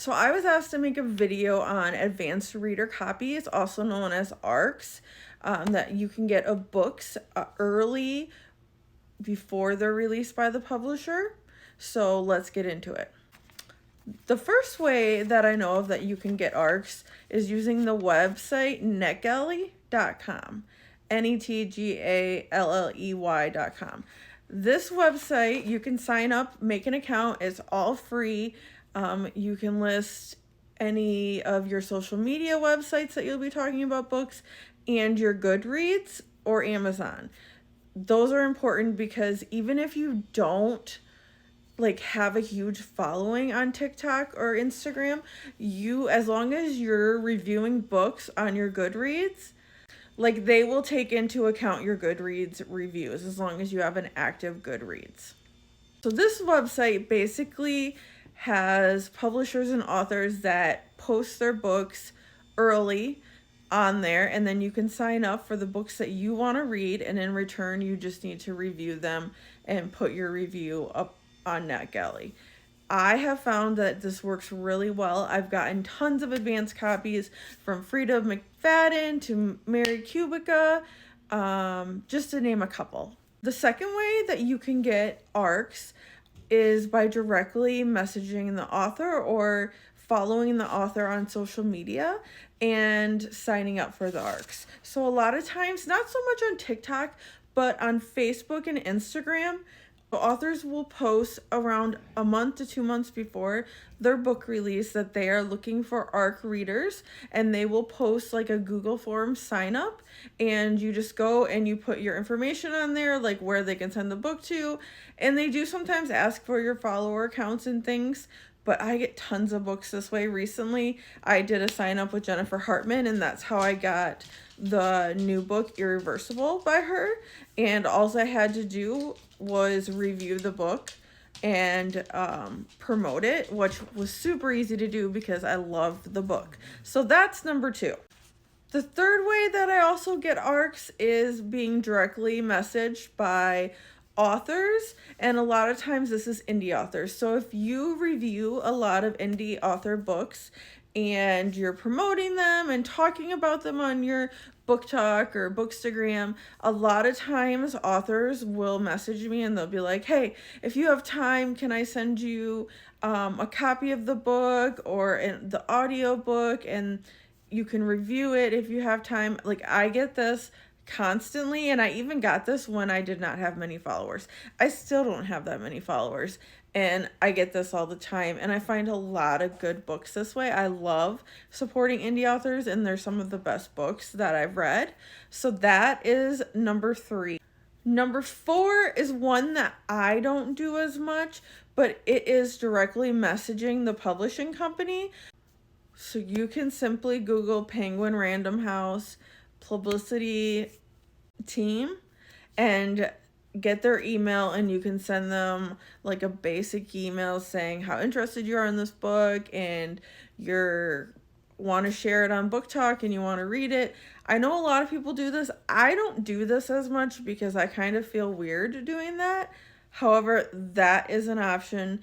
So I was asked to make a video on advanced reader copies, also known as ARCs, that you can get of books early before they're released by the publisher. So let's get into it. The first way that I know of that you can get ARCs is using the website netgalley.com. NETGALLEY.com. This website, you can sign up, make an account, it's all free. You can list any of your social media websites that you'll be talking about books and your Goodreads or Amazon. Those are important because even if you don't have a huge following on TikTok or Instagram, as long as you're reviewing books on your Goodreads, they will take into account your Goodreads reviews as long as you have an active Goodreads. So this website basically has publishers and authors that post their books early on there, and then you can sign up for the books that you want to read, and in return you just need to review them and put your review up on NetGalley. I have found that this works really well. I've gotten tons of advanced copies from Frida McFadden to Mary Kubica, just to name a couple. The second way that you can get ARCs is by directly messaging the author or following the author on social media and signing up for the ARCs. So a lot of times, not so much on TikTok, but on Facebook and Instagram, authors will post around a month to 2 months before their book release that they are looking for ARC readers, and they will post a Google Form sign up, and you just go and you put your information on there, where they can send the book to, and they do sometimes ask for your follower accounts and things. But I get tons of books this way. Recently, I did a sign up with Jennifer Hartman, and that's how I got the new book, Irreversible, by her. And all I had to do was review the book and promote it, which was super easy to do because I loved the book. So that's number 2. The third way that I also get ARCs is being directly messaged by authors, and a lot of times this is indie authors. So if you review a lot of indie author books and you're promoting them and talking about them on your book talk or bookstagram, a lot of times authors will message me and they'll be like, hey, if you have time, can I send you a copy of the book or the audio book, and you can review it if you have time. I get this constantly, and I even got this when I did not have many followers. I still don't have that many followers, and I get this all the time, and I find a lot of good books this way. I love supporting indie authors, and they're some of the best books that I've read. So that is number 3. Number 4 is one that I don't do as much, but it is directly messaging the publishing company. So you can simply Google Penguin Random House publicity team and get their email, and you can send them a basic email saying how interested you are in this book and you want to share it on Book Talk and you want to read it. I know a lot of people do this. I don't do this as much because I kind of feel weird doing that. However, that is an option.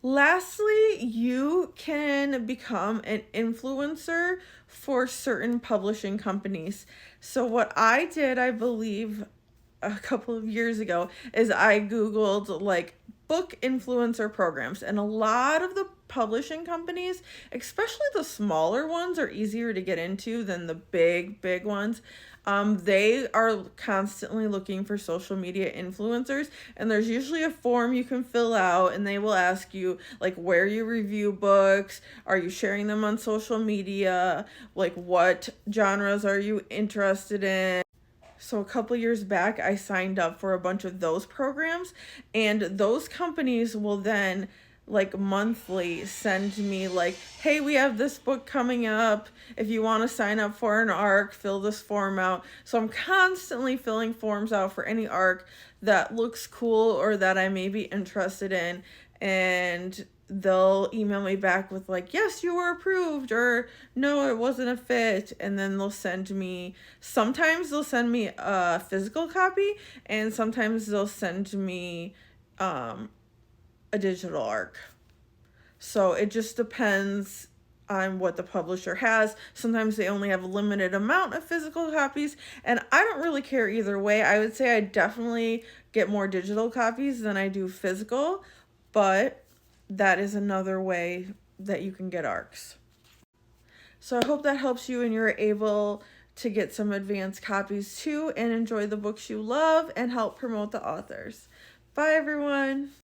Lastly, you can become an influencer for certain publishing companies. So what I did, I believe, a couple of years ago, is I Googled book influencer programs, and a lot of the publishing companies, especially the smaller ones, are easier to get into than the big ones. They are constantly looking for social media influencers, and there's usually a form you can fill out, and they will ask you where you review books, are you sharing them on social media, what genres are you interested in. So a couple years back, I signed up for a bunch of those programs, and those companies will then monthly send me hey, we have this book coming up. If you want to sign up for an ARC, fill this form out. So I'm constantly filling forms out for any ARC that looks cool or that I may be interested in, and they'll email me back with yes, you were approved, or no, it wasn't a fit. And then sometimes they'll send me a physical copy, and sometimes they'll send me a digital ARC. So it just depends on what the publisher has. Sometimes they only have a limited amount of physical copies, and I don't really care either way. I would say I definitely get more digital copies than I do physical, but that is another way that you can get ARCs. So I hope that helps you and you're able to get some advanced copies too and enjoy the books you love and help promote the authors. Bye everyone.